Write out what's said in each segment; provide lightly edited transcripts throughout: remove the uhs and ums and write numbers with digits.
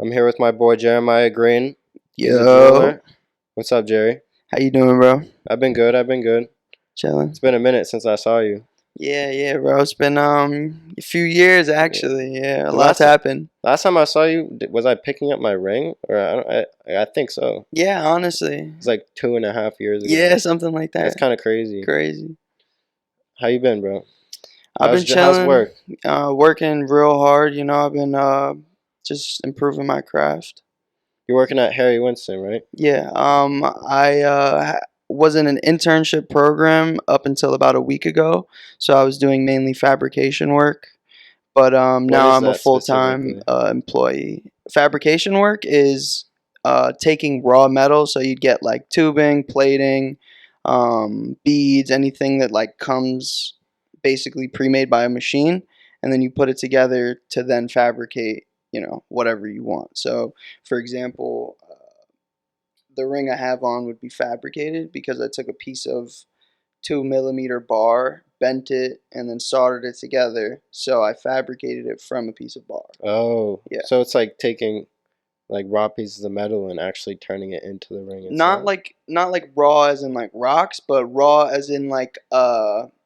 I'm here with my boy Jeremiah Green. He's a Yo, jeweler. What's up, Jerry? how you doing, bro? I've been good. I've been good. Chilling. It's been a minute since I saw you. Yeah, bro. It's been a few years Yeah. actually. Yeah, a The lot's last happened. last time I saw you, was I picking up my ring? Or I don't, I think so. Yeah, honestly. It's like 2.5 years ago. Yeah, something like That's that. kind of crazy. Crazy. How you been, bro? I've been How's chilling, work? working real hard. I've been just improving my craft. You're working at Harry Winston, right? Yeah. I was in an internship program up until about a week ago, so I was doing mainly fabrication work. But What now is I'm a that full time specifically? employee. Fabrication work is taking raw metal, so you'd get like tubing, plating, beads, anything that like comes basically pre-made by a machine, and then you put it together to then fabricate, whatever you want. So, for example, the ring I have on would be fabricated because I took a piece of 2 millimeter bar, bent it, and then soldered it together. So I fabricated it from a piece of bar. Oh, Yeah. so it's like taking like raw pieces of metal and actually turning it into the ring Not itself. like raw as in like rocks, but raw as in like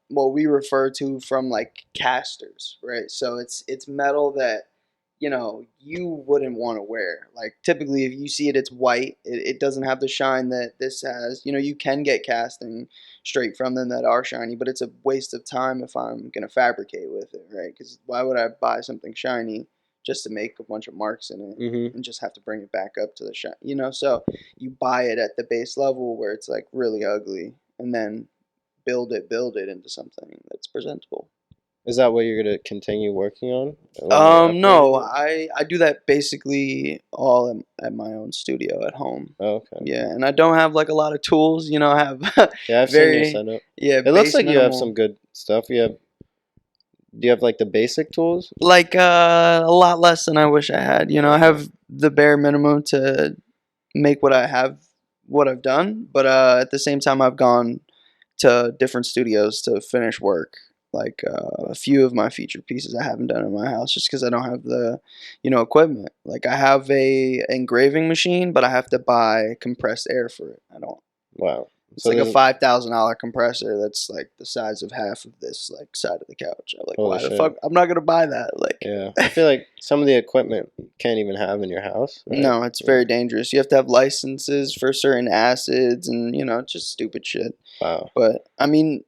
what we refer to from like casters, right? So it's metal that you wouldn't want to wear. Like typically if you see it, it's white. It doesn't have the shine that this has. You can get casting straight from them that are shiny, but it's a waste of time if I'm gonna fabricate with it, right? Because why would I buy something shiny just to make a bunch of marks in it Mm-hmm. and just have to bring it back up to the shine? So you buy it at the base level where it's like really ugly, and then build it into something that's presentable. Is that what you're gonna continue working on when you're No, upgrading it? I do that basically all at my own studio at home. Oh, okay. Yeah, and I don't have like a lot of tools. I have Yeah, I've seen your very, setup. yeah, It looks base like you have minimal. some good stuff. Do you have like the basic tools? Like a lot less than I wish I had. I Okay. have the bare minimum to make what I've done, but at the same time I've gone to different studios to finish work. Like a few of my featured pieces I haven't done in my house just because I don't have the, equipment. Like I have a engraving machine, but I have to buy compressed air for it. I don't. Wow. It's So like a there's $5,000 compressor that's like the size of half of this like side of the couch. I'm like, holy why the fuck? shit. I'm not gonna buy that. Like, Yeah. I feel like some of the equipment you can't even have in your house, right? no, it's Yeah. very dangerous. You have to have licenses for certain acids and just stupid shit. Wow. But I mean,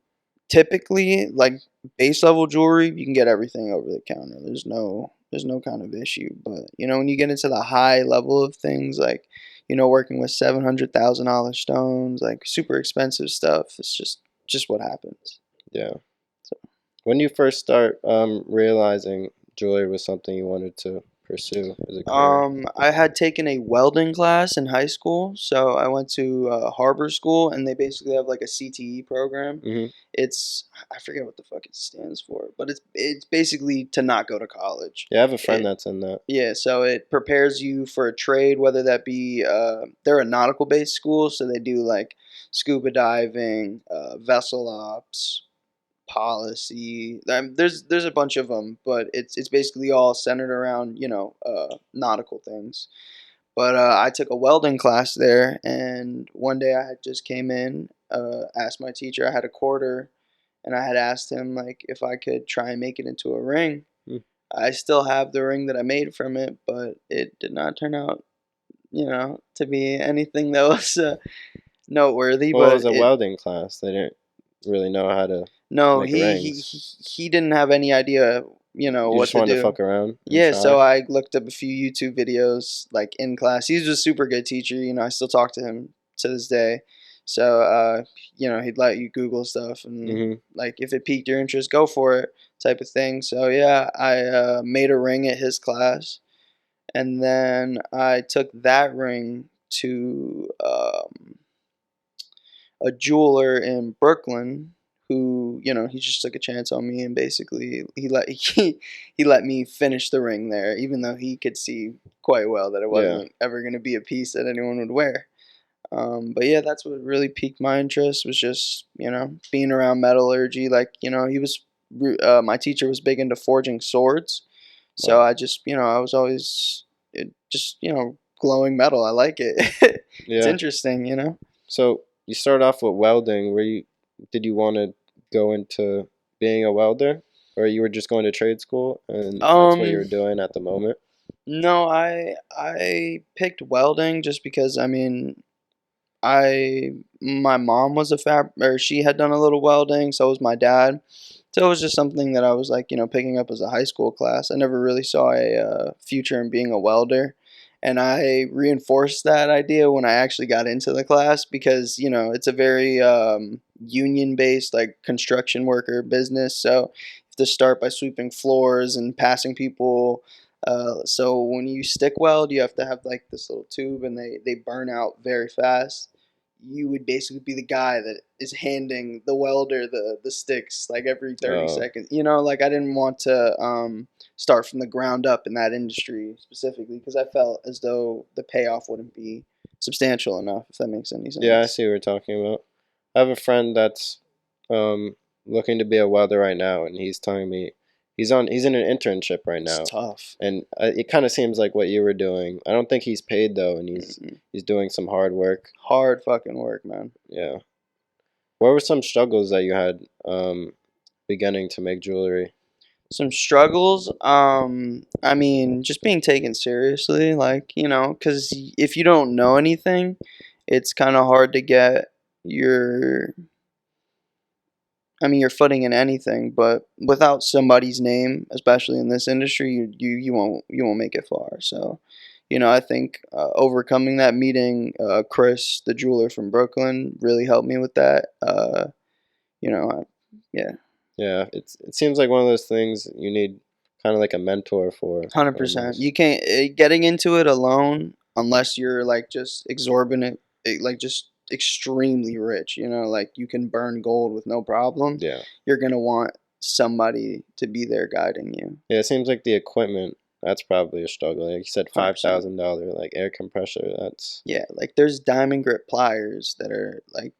typically, like base level jewelry, you can get everything over the counter. There's no kind of issue. But when you get into the high level of things, like working with $700,000 stones, like super expensive stuff, it's just what happens. Yeah. So, When you first start realizing jewelry was something you wanted to pursue as a career. I had taken a welding class in high school, so I went to Harbor School, and they basically have like a CTE program. Hmm. It's I forget what the fuck it stands for, but it's basically to not go to college. Yeah, I have a friend It that's in that. Yeah, so it prepares you for a trade, whether that be they're a nautical based school, so they do like scuba diving, vessel ops, policy. There's a bunch of them, but it's basically all centered around nautical things. But I took a welding class there, and one day I had just came in, asked my teacher. I had a quarter, and I had asked him like if I could try and make it into a ring. Mm. I still have the ring that I made from it, but it did not turn out, to be anything that was noteworthy. Well, it But was a it welding class. They didn't really know how to no, make he rings. he didn't have any idea, You what just to wanted to do. fuck around and Yeah, so try. I looked up a few YouTube videos like in class. He's a super good teacher. I still talk to him to this day. So he'd let you Google stuff and Hmm. like if it piqued your interest, go for it type of thing. So yeah, I made a ring at his class, and then I took that ring to a jeweler in Brooklyn who he just took a chance on me and basically he let me finish the ring there even though he could see quite well that it Yeah. wasn't ever going to be a piece that anyone would wear. But yeah, that's what really piqued my interest was just being around metallurgy. Like he was my teacher was big into forging swords, so Wow. I just I was always it just glowing metal. I like it. It's Yeah. interesting. So you start off with welding. Did you want to go into being a welder, or you were just going to trade school and that's what you were Um, doing at the moment? no, I picked welding just because I my mom was a or she had done a little welding, so was my dad. So it was just something that I was like, picking up as a high school class. I never really saw a future in being a welder. And I reinforced that idea when I actually got into the class because, it's a very union based, like construction worker business. So you have to start by sweeping floors and passing people. So when you stick weld, you have to have like this little tube and they burn out very fast. You would basically be the guy that is handing the welder the sticks like every 30 Oh, seconds. Like I didn't want to start from the ground up in that industry specifically because I felt as though the payoff wouldn't be substantial enough, if that makes any yeah, I sense. see what you're talking about. I have a friend that's um looking to be a welder right now, and he's telling me he's in an internship right It's now, tough. and it kind of seems like what you were doing. I don't think he's paid though, and Mm-mm. he's doing some hard work. Hard fucking work, man. Yeah. What were some struggles that you had beginning to make jewelry? Some struggles. I mean, just being taken seriously, like, because if you don't know anything, it's kind of hard to get your, your footing in anything. But without somebody's name, especially in this industry, you won't make it far. So, I think overcoming that, meeting Chris, the jeweler from Brooklyn, really helped me with that. You know, I, yeah. Yeah, it seems like one of those things you need kind of like a mentor for 100%. almost. You can't getting into it alone unless you're like just exorbitant, like just extremely rich. Like you can burn gold with no problem. Yeah. You're gonna want somebody to be there guiding you. Yeah, it seems like the equipment, that's probably a struggle. Like you said, 100%. $5,000 like air compressor. That's Yeah, like there's diamond grip pliers that are like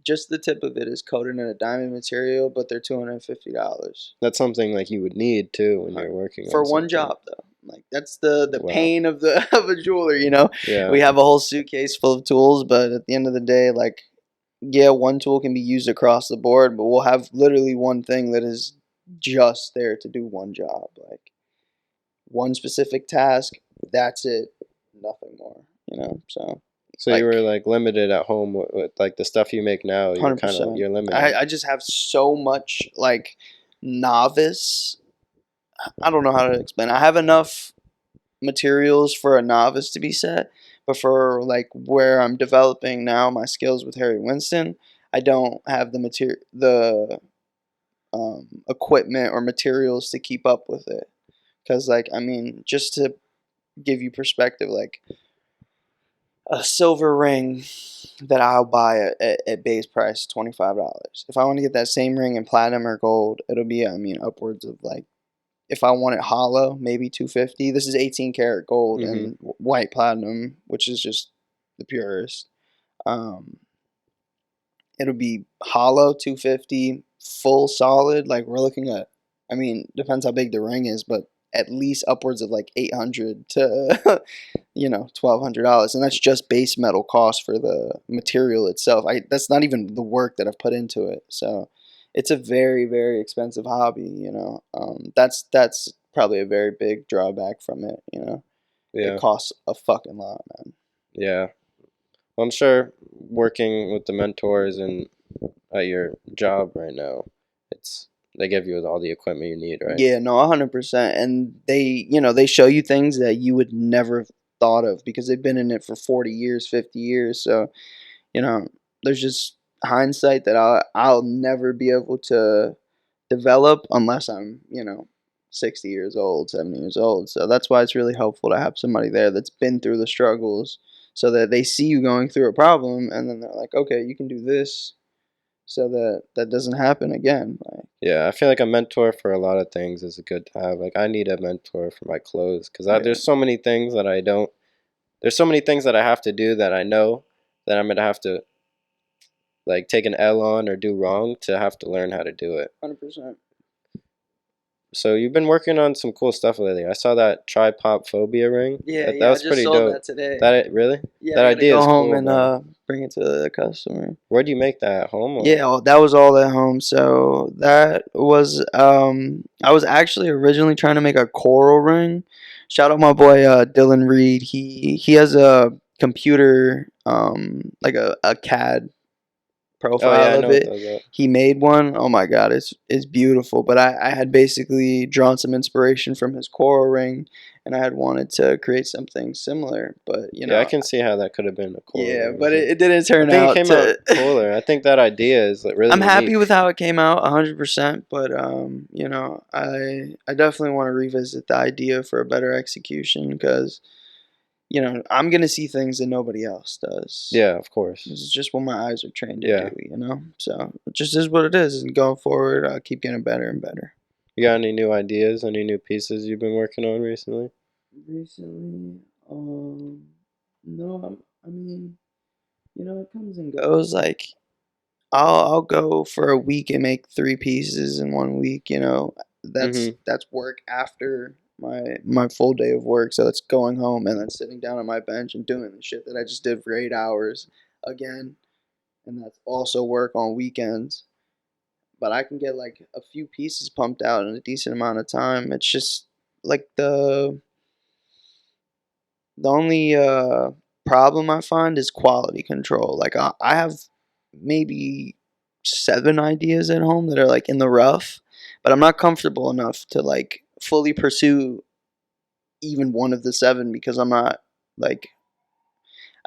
just the tip of it is coated in a diamond material, but they're $250. that's something like you would need too when you're working For on one something. job though. Like that's the Wow. pain of the of a jeweler. Yeah. We have a whole suitcase full of tools, but at the end of the day, like, yeah, one tool can be used across the board, but we'll have literally one thing that is just there to do one job, like one specific task. That's it, nothing more. So So you like were like limited at home with like the stuff you make now. You're hundred kind of percent. you're I limited. I just have so much like novice. I don't know how to explain. I have enough materials for a novice to be set, but for like where I'm developing now my skills with Harry Winston, I don't have the equipment or materials to keep up with it. Because like just to give you perspective, like a silver ring that I'll buy at base price $25. If I want to get that same ring in platinum or gold, it'll be upwards of like if I want it hollow, maybe 250. This is 18 karat gold Mm-hmm. and white platinum, which is just the purest. Um, it'll be hollow 250, full solid. Like we're looking at, depends how big the ring is, but at least upwards of like 800 to $1,200, and that's just base metal cost for the material itself. That's not even the work that I've put into it. So it's a very very expensive hobby. That's probably a very big drawback from it. It Yeah. costs a fucking lot, man. Yeah. Well, I'm sure working with the mentors and at your job right now, it's they give you all the equipment you need, right? Yeah, no, 100%. And they show you things that you would never have thought of because they've been in it for 40 years, 50 years. So, you know, there's just hindsight that I'll never be able to develop unless I'm, 60 years old, 70 years old. So that's why it's really helpful to have somebody there that's been through the struggles so that they see you going through a problem and then they're like, okay, you can do this so that that doesn't happen again. Like, Yeah, I feel like a mentor for a lot of things is good to have. Like I need a mentor for my clothes because yeah, there's so many things that I don't. There's so many things that I have to do that I know that I'm gonna have to like take an L on or do wrong to have to learn how to do it. 100%. So you've been working on some cool stuff lately. I saw that tripop phobia ring. Yeah, That yeah, I was just pretty sold dope. that today. Really? Yeah, That I gotta idea go is home cool, and bro. bring it to the customer. Where do you make that at home or? Yeah, that was all at home. So that was I was actually originally trying to make a coral ring. Shout out my boy Dylan Reed. He has a computer like a CAD Oh yeah, profile I of know what it. those are. He made one. Oh my god, it's beautiful. But I had basically drawn some inspiration from his coral ring, and I had wanted to create something similar. But Yeah, I can see how that could have been a coral yeah, ring. but So it didn't I turn think it out came out to. cooler. I think that idea is like really I'm happy unique. with how it came out, 100%. But I definitely want to revisit the idea for a better execution because I'm gonna see things that nobody else does. Yeah, of course. This is just what my eyes are trained to Yeah. do. So it just is what it is. And going forward, I'll keep getting better and better. You got any new ideas, any new pieces you've been working on recently? Recently, no, I mean, it comes and goes. Like I'll go for a week and make 3 pieces in one week. That's Mm-hmm. that's work after my full day of work. So that's going home and then sitting down on my bench and doing the shit that I just did for 8 hours again, and that's also work on weekends. But I can get like a few pieces pumped out in a decent amount of time. It's just like the only problem I find is quality control. Like I have maybe 7 ideas at home that are like in the rough, but I'm not comfortable enough to like fully pursue even one of the 7 because I'm not like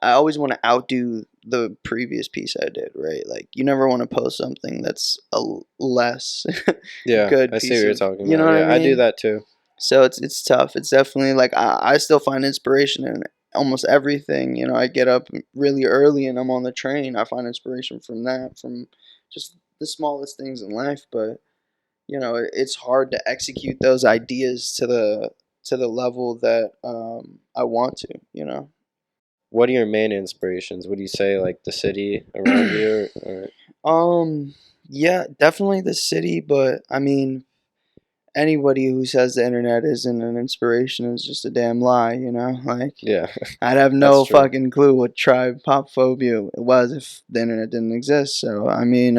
I always want to outdo the previous piece I did, right? Like you never want to post something that's a less Yeah, good I see what piece you're of, talking you know about. what I Yeah, I do mean? that too. So it's tough. It's definitely like I still find inspiration in almost everything. I get up really early and I'm on the train. I find inspiration from that, from just the smallest things in life. But it's hard to execute those ideas to the level that I want to. What are your main inspirations? Would you say like the city around you or Um, yeah, definitely the city, but I mean, anybody who says the internet isn't an inspiration is just a damn lie. Like, yeah, I'd have that's no true. fucking clue what tribe pop phobia was if the internet didn't exist. So, I mean,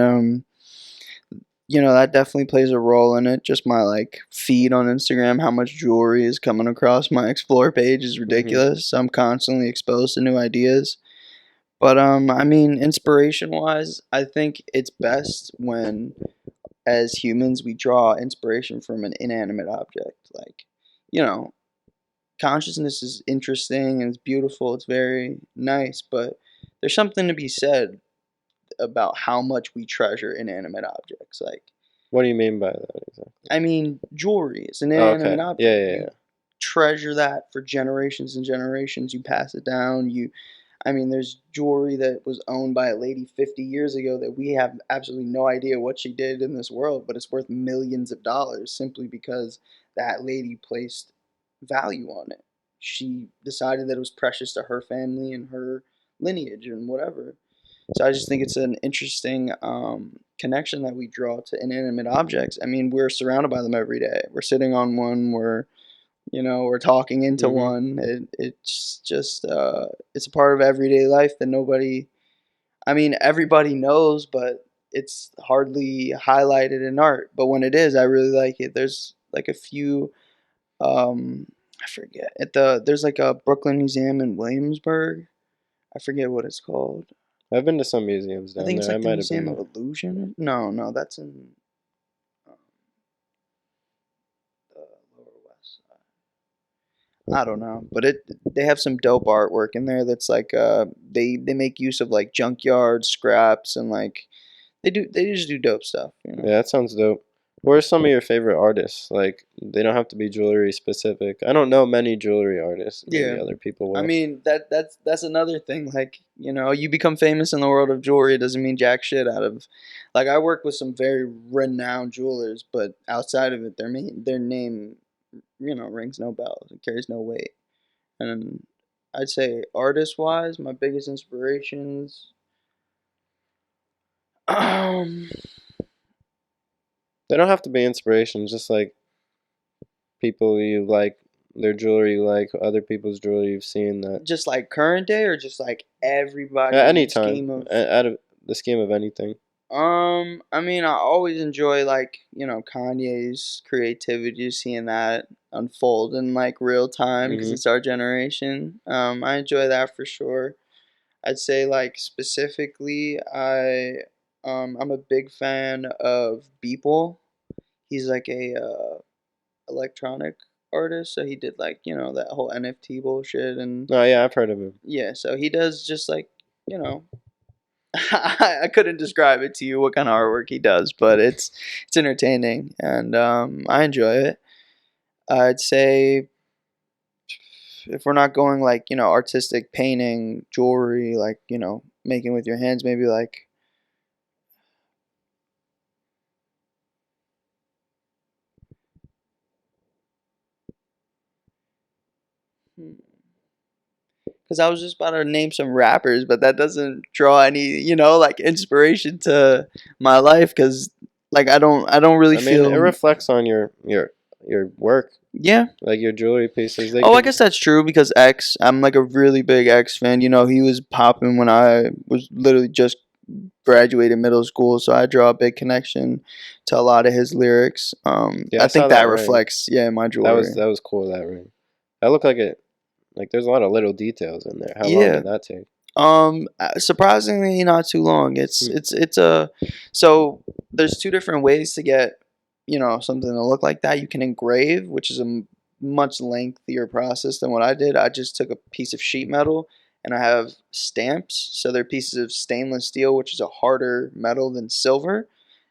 that definitely plays a role in it. Just my like feed on Instagram, how much jewelry is coming across my explore page is Mm-hmm. ridiculous. So I'm constantly exposed to new ideas. But I mean, inspiration wise, I think it's best when as humans we draw inspiration from an inanimate object. Like, you know, consciousness is interesting and it's beautiful, it's very nice, but there's something to be said about how much we treasure inanimate objects. Like, What do you mean by that exactly? I mean, jewelry is an Oh, okay. inanimate Yeah, object. yeah, You yeah. treasure that for generations and generations. You pass it down. I mean, there's jewelry that was owned by a lady 50 years ago that we have absolutely no idea what she did in this world, but it's worth millions of dollars simply because that lady placed value on it. She decided that it was precious to her family and her lineage and whatever. So I just think it's an interesting connection that we draw to inanimate objects. I mean, we're surrounded by them every day. We're sitting on one. We're talking into Mm-hmm. one. It's just it's a part of everyday life that nobody. I mean, everybody knows, but it's hardly highlighted in art. But when it is, I really like it. There's like a few. I forget there's like a Brooklyn Museum in Williamsburg. I forget what it's called. I've been to some museums I down think it's there. I like the might have been Museum of there. Illusion. No, no, that's in um, the Lower West Side. I don't know, but they have some dope artwork in there. That's like they make use of like junkyard scraps and like they just do dope stuff. Yeah, that sounds dope. Who are some of your favorite artists? Like, they don't have to be jewelry specific. I don't know many jewelry artists. Maybe Yeah, other people I will. mean that's another thing. Like you become famous in the world of jewelry. It doesn't mean jack shit out of. Like I work with some very renowned jewelers, but outside of it, their name rings no bells. It carries no weight. And I'd say artist wise, my biggest inspirations. Um, They don't have to be inspirations. Just like people you like, their jewelry you like, other people's jewelry you've seen that Just like current day, or just like at everybody in any the time, scheme of. out of the scheme of anything. I mean, I always enjoy like Kanye's creativity, seeing that unfold in like real time because Hmm. it's our generation. I enjoy that for sure. I'd say like specifically, I'm a big fan of Beeple. He's like a electronic artist, so he did like that whole NFT bullshit, and Oh yeah, I've heard of him. yeah, so he does just like you know I couldn't describe it to you what kind of artwork he does, but it's entertaining and I enjoy it. I'd say if we're not going like artistic painting, jewelry, like making with your hands, maybe like because I was just about to name some rappers, but that doesn't draw any like inspiration to my life because like I don't really I mean, it feel. reflects on your work, Yeah. like your jewelry pieces. They Oh, I could. guess that's true because X, I'm like a really big X fan. He was popping when I was literally just graduated middle school, so I draw a big connection to a lot of his lyrics. Yeah, I I saw think that that ring. reflects, yeah, in my That was jewelry. that was cool. That ring. That looked like it. Like there's a lot of little details in there. How long Yeah. did that take? Surprisingly, not too long. It's Hmm. it's it's a so there's two different ways to get something to look like that. You can engrave, which is a much lengthier process than what I did. I just took a piece of sheet metal and I have stamps. So they're pieces of stainless steel, which is a harder metal than silver,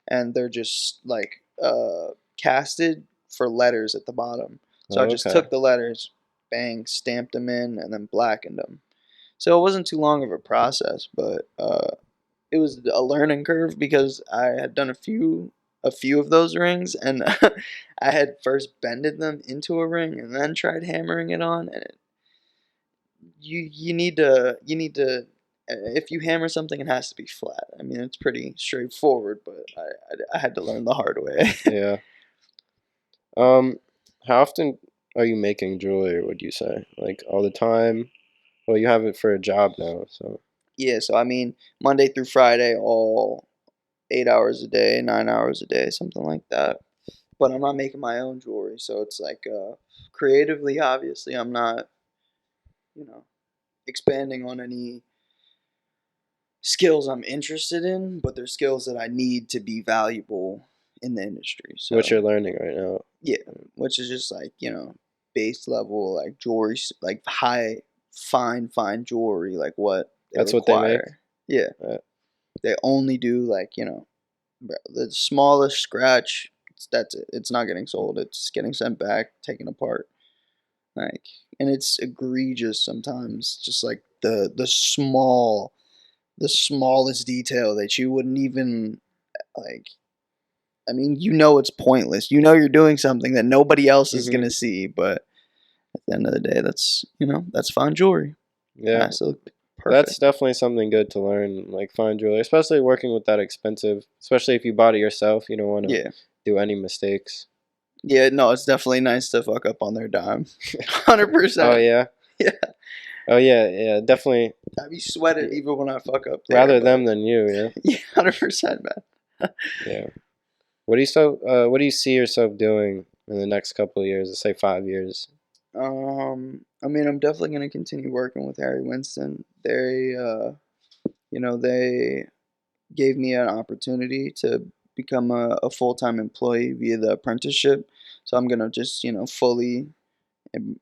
and they're just like casted for letters at the bottom. So I Oh, just okay. took the letters, bang, stamped them in, and then blackened them. So it wasn't too long of a process, but it was a learning curve because I had done a few of those rings, and I had first bended them into a ring and then tried hammering it on. And you need to if you hammer something, it has to be flat. I mean, it's pretty straightforward, but I had to learn the hard way. Yeah. Um, how often are you making jewelry, would you say? Like all the time? Well, you have it for a job now, so. Yeah, so I mean, Monday through Friday, all 8 hours a day, 9 hours a day, something like that. But I'm not making my own jewelry, so it's like creatively, obviously, I'm not, you know, expanding on any skills I'm interested in, but they're skills that I need to be valuable in the industry. What So you're learning right now. yeah, which is just like base level like jewelry, like high, fine jewelry, like what they That's what they make? require. Yeah, Uh, they only do like the smallest scratch. That's it. It's not getting sold. It's getting sent back, taken apart. Like, and it's egregious sometimes. Just like the smallest detail that you wouldn't even like. I mean, it's pointless. You're doing something that nobody else is mhm. gonna see, but at the end of the day, that's fine jewelry. It Yeah. has to look That's perfect. definitely something good to learn, like fine jewelry, especially working with that expensive, especially if you bought it yourself, you don't want to Yeah, do any mistakes. yeah. No, it's definitely nice to fuck up on their dime. 100 Oh percent. yeah. Yeah, Oh yeah, yeah, definitely. I be sweated y- even when I fuck up there, Rather but them than you, yeah. yeah, 100%, man. Yeah. What do you see yourself doing in the next couple of years? Let's say 5 years. I mean, I'm definitely gonna continue working with Harry Winston. They gave me an opportunity to become a full time employee via the apprenticeship. So I'm gonna just fully, em,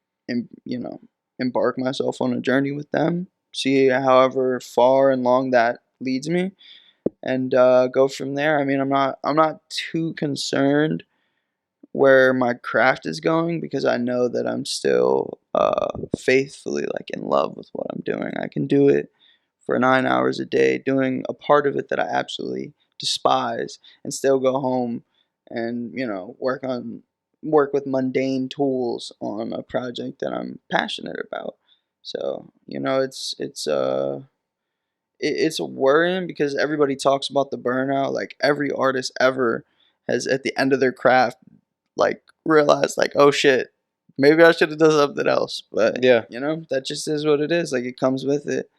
you know, embark myself on a journey with them. See however far and long that leads me, and go from there. I mean, I'm not too concerned where my craft is going because I know that I'm still faithfully like in love with what I'm doing. I can do it for 9 hours a day, doing a part of it that I absolutely despise, and still go home and work with mundane tools on a project that I'm passionate about. So it's worrying because everybody talks about the burnout. Like every artist ever has at the end of their craft like realize like, oh shit, maybe I should have done something else. But Yeah, that just is what it is. Like it comes with it.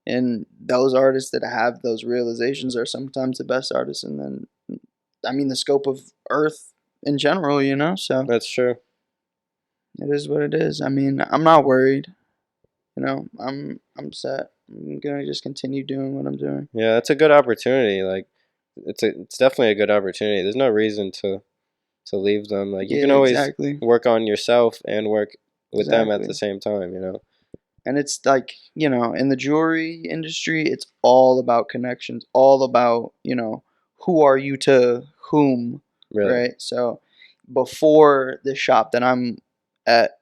And those artists that have those realizations are sometimes the best artists. And then, I mean, the scope of Earth in general. So that's true. it is what it is. I mean, I'm not worried. I'm set. I'm gonna just continue doing what I'm doing. Yeah, that's a good opportunity. Like, it's definitely a good opportunity. There's no reason to leave them. Like, you Yeah, can always exactly, work on yourself and work with them at the exactly. same time. You know. And it's like, in the jewelry industry, it's all about connections, all about, who are you to whom, Really, right? So before the shop that I'm at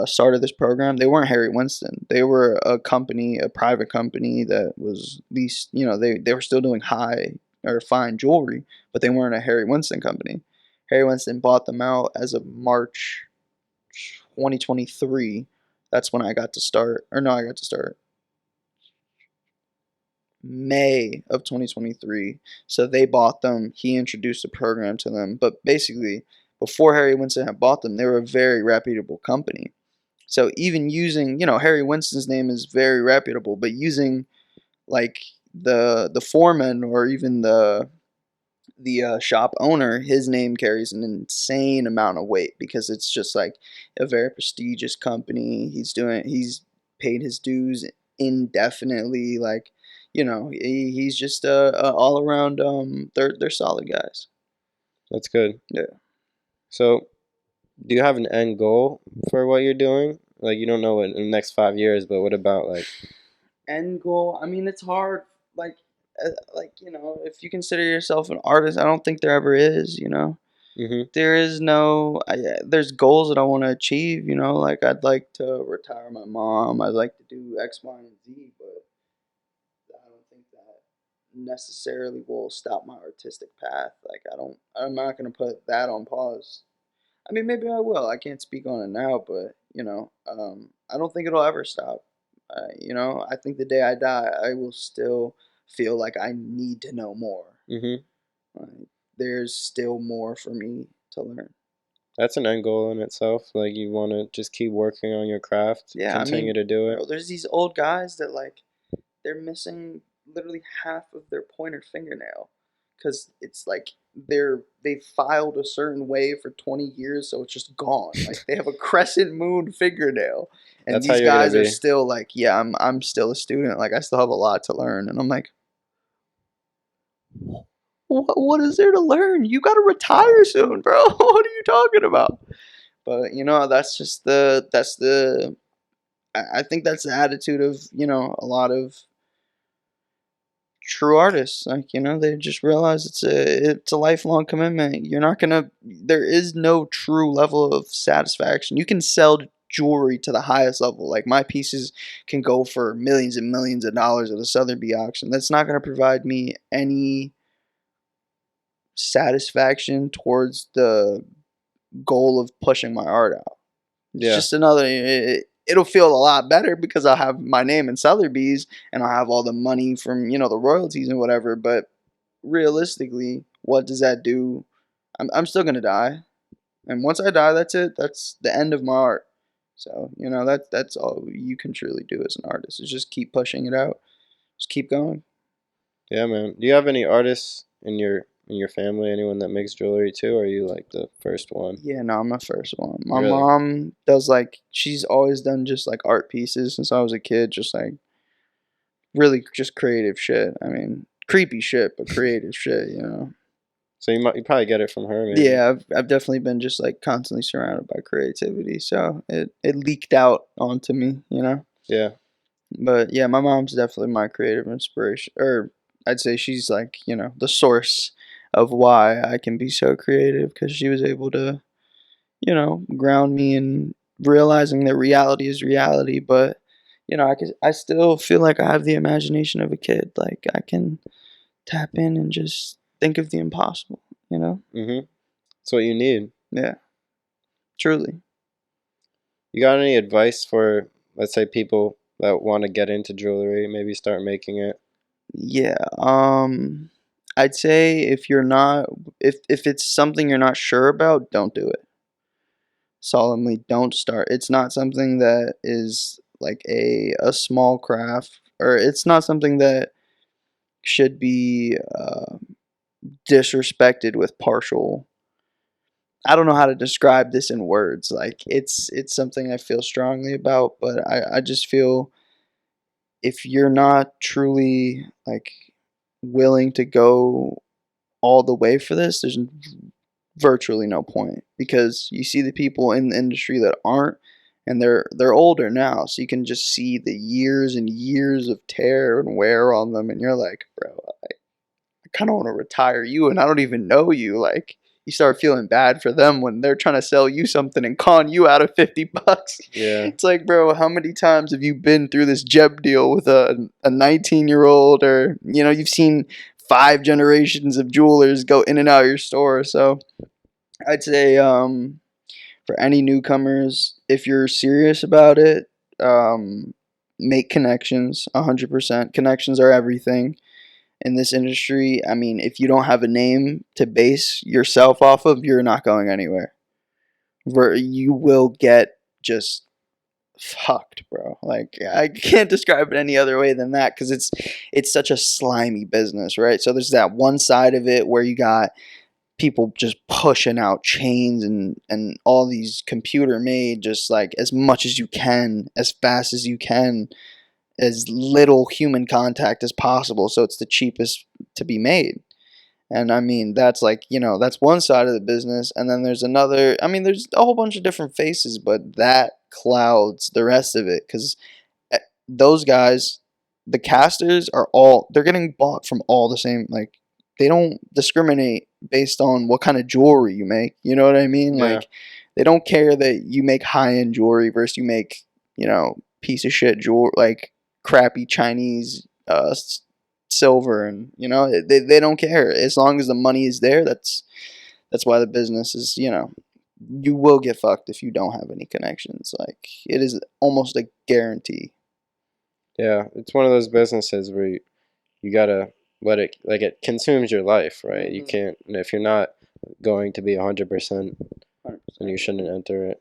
started this program, they weren't Harry Winston. They were a company, a private company that was least, they were still doing high or fine jewelry, but they weren't a Harry Winston company. Harry Winston bought them out as of March 2023. That's when I got to start. Or no, I got to start May of 2023. So they bought them. He introduced the program to them. But basically, before Harry Winston had bought them, they were a very reputable company. So even using, Harry Winston's name is very reputable, but using like the foreman or even the shop owner, his name carries an insane amount of weight because it's just like a very prestigious company. He's paid his dues indefinitely. Like, he's just a all around. They're solid guys. that's good. Yeah. So, do you have an end goal for what you're doing? Like, you don't know what in the next 5 years, but what about like? End goal. I mean, it's hard. Like, if you consider yourself an artist, I don't think there ever is. Mhm. There is no there's goals that I want to achieve, like I'd like to retire my mom. I'd like to do X, Y, and Z, but I don't think that necessarily will stop my artistic path. Like I'm not going to put that on pause. I mean, maybe I will. I can't speak on it now, but I don't think it'll ever stop. I think the day I die, I will still feel like I need to know more. Mhm. Like, there's still more for me to learn. That's an end goal in itself. Like, you want to just keep working on your craft, Yeah, I continue mean, to do it. bro, there's these old guys that like they're missing literally half of their pointer fingernail because it's like they filed a certain way for 20 years, so it's just gone. Like they have a crescent moon fingernail, and That's how these you're gonna guys are be. still like, yeah, I'm still a student. Like I still have a lot to learn, and I'm like, what is there to learn? You got to retire soon, bro. What are you talking about? But that's the I think that's the attitude of a lot of true artists. Like they just realize it's a lifelong commitment. You're not gonna. There is no true level of satisfaction. You can sell jewelry to the highest level. Like my pieces can go for millions and millions of dollars at a Sotheby's auction. That's not gonna provide me any satisfaction towards the goal of pushing my art out. It's Yeah, just another. It'll feel a lot better because I'll have my name in Sotheby's and I'll have all the money from the royalties and whatever. But realistically, what does that do? I'm still gonna die, and once I die, that's it. That's the end of my art. So that's all you can truly do as an artist is just keep pushing it out, just keep going. yeah, man. Do you have any artists in your family? Anyone that makes jewelry too? Or are you like the first one? Yeah, no, I'm the first one. My Really? mom does like she's always done just like art pieces since I was a kid, just like really just creative shit. I mean, creepy shit, but creative shit. So you probably get it from her, maybe. Yeah, I've definitely been just like constantly surrounded by creativity, so it leaked out onto me. Yeah, But yeah, my mom's definitely my creative inspiration, or I'd say she's like the source of why I can be so creative because she was able to ground me in realizing that reality is reality, but I still feel like I have the imagination of a kid. Like I can tap in and just think of the impossible. mhm. That's what you need. Yeah, truly. You got any advice for, let's say, people that want to get into jewelry, maybe start making it? Yeah. I'd say if you're not if it's something you're not sure about, don't do it. solemnly don't start. It's not something that is like a small craft, or it's not something that should be disrespected with partial. I don't know how to describe this in words. Like it's something I feel strongly about, but I just feel if you're not truly like willing to go all the way for this, there's virtually no point because you see the people in the industry that aren't, and they're older now, so you can just see the years and years of tear and wear on them, and you're like, bro, I kind of want to retire you, and I don't even know you. Like, you start feeling bad for them when they're trying to sell you something and con you out of $50. Yeah. It's like, bro, how many times have you been through this Jeb deal with a 19-year-old, or you've seen 5 generations of jewelers go in and out of your store? So I'd say for any newcomers, if you're serious about it, make connections. 100%. Connections are everything in this industry. I mean, if you don't have a name to base yourself off of, you're not going anywhere. You will get just fucked, bro. Like, I can't describe it any other way than that, because it's such a slimy business, right? So there's that one side of it where you got people just pushing out chains and all these computer made, just like as much as you can, as fast as you can, as little human contact as possible, so it's the cheapest to be made. And I mean, that's like, that's one side of the business, and then there's another. I mean, there's a whole bunch of different faces, but that clouds the rest of it, because those guys, the casters, they're getting bought from all the same, like, they don't discriminate based on what kind of jewelry you make. You know what I mean? Yeah. Like, they don't care that you make high end jewelry versus you make, piece of shit jewelry, like crappy Chinese silver, and they don't care as long as the money is there. That's why the business is, you will get fucked if you don't have any connections. Like, it is almost a guarantee. Yeah, it's one of those businesses where you gotta let it, like, it consumes your life, right? You can't, if you're not going to be 100%, then you shouldn't enter it.